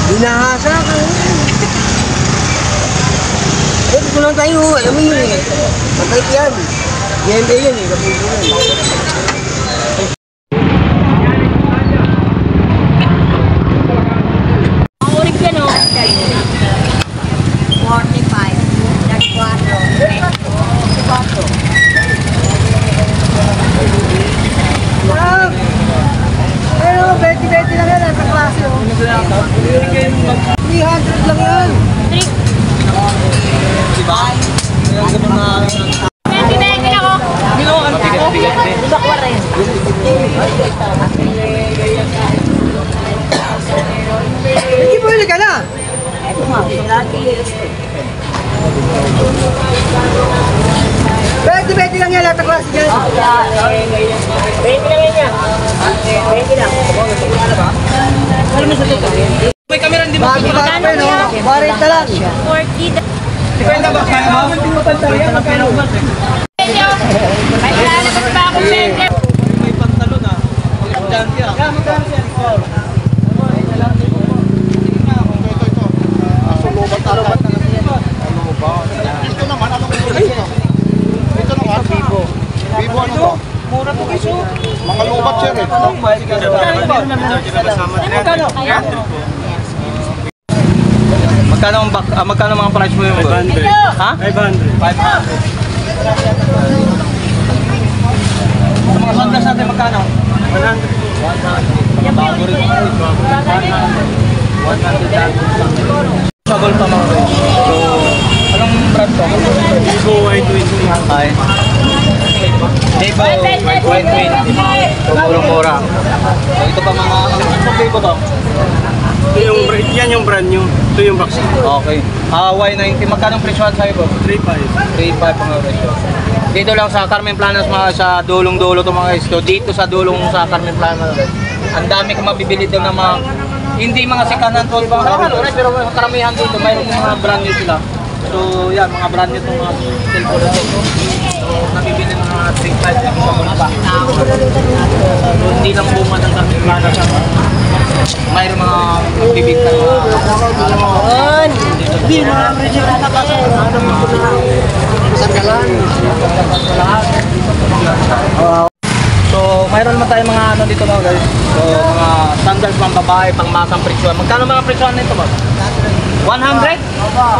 Binahasa ka. Ito lang tayo, alam mo yun eh. Mabait yan. Yende yan eh, kapuso yan. Ang urig ka no? 45. Nag-4. Pero, 20-20 lang yan, sa klase oh. 300 lang yan. 20-20 ako. Mabigat-bigat din. Sa 40. Hindi mo ka na. Eto nga, lagi. 20-20 lang yan, lahat ng klase yan. 20 lang yan. 20 lang. Ano mo sa tuto? May camera hindi mo Bago pa no? 40 lang. 40. Depende ba? Hindi mo pantalya. Magkano ba? May lalabas pa ako pwede. May pantalon ah. Magkano siya? Magkano siya? Asulubat talaga. Ito naman, ano ko ito? Ito naman, Vivo. Vivo ano to? Mura to guys oh. Mga lubat siya eh. Magkano mga price mo yung 500? Ha? 500. 500. Sa mga sandals natin magkano? 100. Bago rin. 100. Sabol pa mga guys. So, anong brand to? Vivo Y20. Ay. Vivo Y20. So, murang-mura. So, ito pa mga, ano Vivo to? Yan yung brand new. Ito yung box. Okay. Y90. Magkano presyo sa'yo po? 3.5. 3.5 mga presyo. Dito lang sa Carmen Planas mga sa dulong-dulo to mga guys. So, dito sa dulong sa Carmen Planas guys. Ang dami kong mabibili doon ng mga hindi mga sikanan to ibang pero karamihan dito mayroong mga brand new sila. So, yan mga brand new itong mga cellphone na ito. So, nabibili ng mga 3.5 na mga pa. So, hindi lang bumad ang Carmen Planas siya. Mayroong mga bibigtan mga Hindi, mga original na kasi. Sanggalan. So, mayroon naman tayong mga ano dito mga guys. So, mga sandals pang babae, pang masang presyon. Magkano mga presyon nito ba? 100?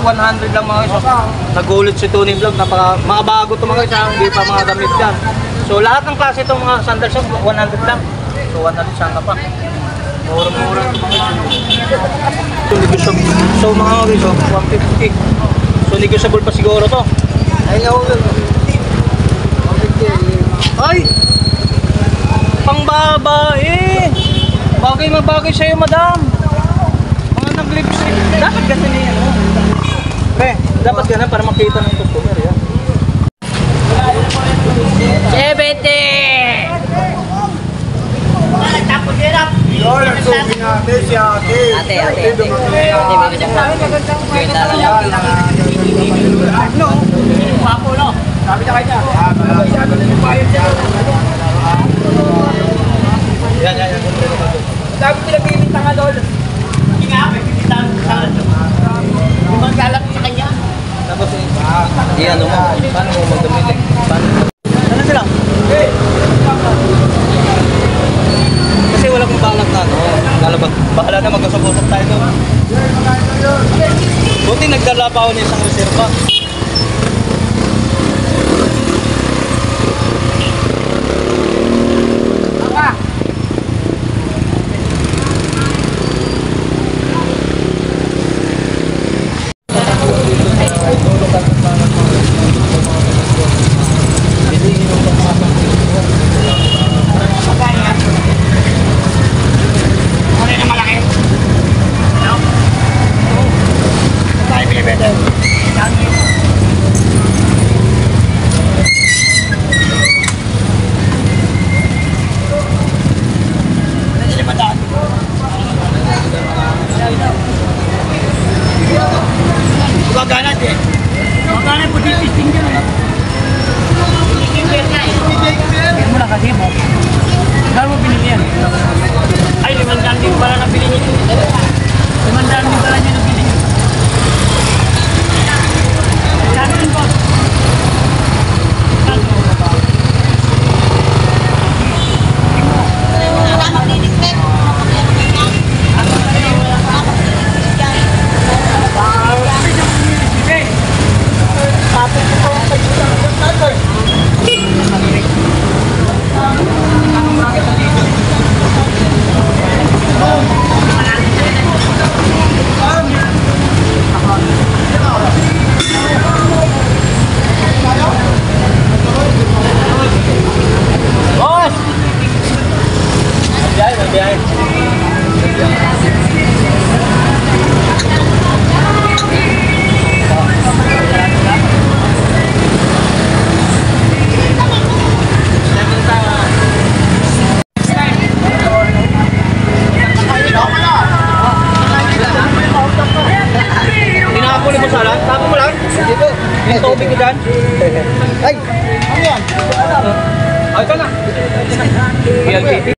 100 lang mga guys. Nagulit si Tony Vlog. Mga bago ito mga guys. Hindi pa mga damit yan. So lahat ng klase itong mga sandals 100 lang. So 100 saan ka pa. Mura-mura ito mga negotiable. So mga guys, 150. So negotiable pa siguro to. Ay, ako yun. Ay! Pang babae! Bagay na bagay sa'yo, madam. Mga nag-lipstick. Dapat ganyan yan, oh. Pre, dapat ganyan para makita ng customer, yan. 70! Tapos hirap! Ate. Papo, no? Sabi na kanya. Yan. Sabi pinag-ibintang nga doon. Hindi nga, may pinitang sa yung maglalap sa kanya. Tapos, ano mo? Paano mo magdamit eh? Ano sila? Kasi wala kong balak na, no? Lalabag. Bahala na magkasabosok tayo doon. Buti nagdala pa ako ng isang reserva. Magkano po titisting dyan eh? Yan mo na kasi mo. Saan mo pinili yan? Ay, 500 din pala na pinili niyo. 500 din pala niya na pinili. Saan din po? May tubig ko dyan. Ay! Ano yan? Ay, ito na. PLP.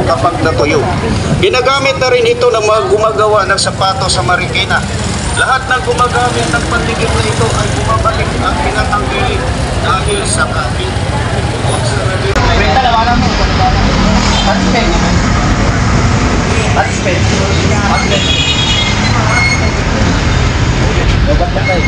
Kapag natuyo. Ginagamit na rin ito ng mga gumagawa ng sapato sa Marikina. Lahat ng gumagamit ng pandigit na ito ay bumabalik ang pinatanggilik dahil sa kapit. Benta lang alam mo. Participate. Dapat na tayo.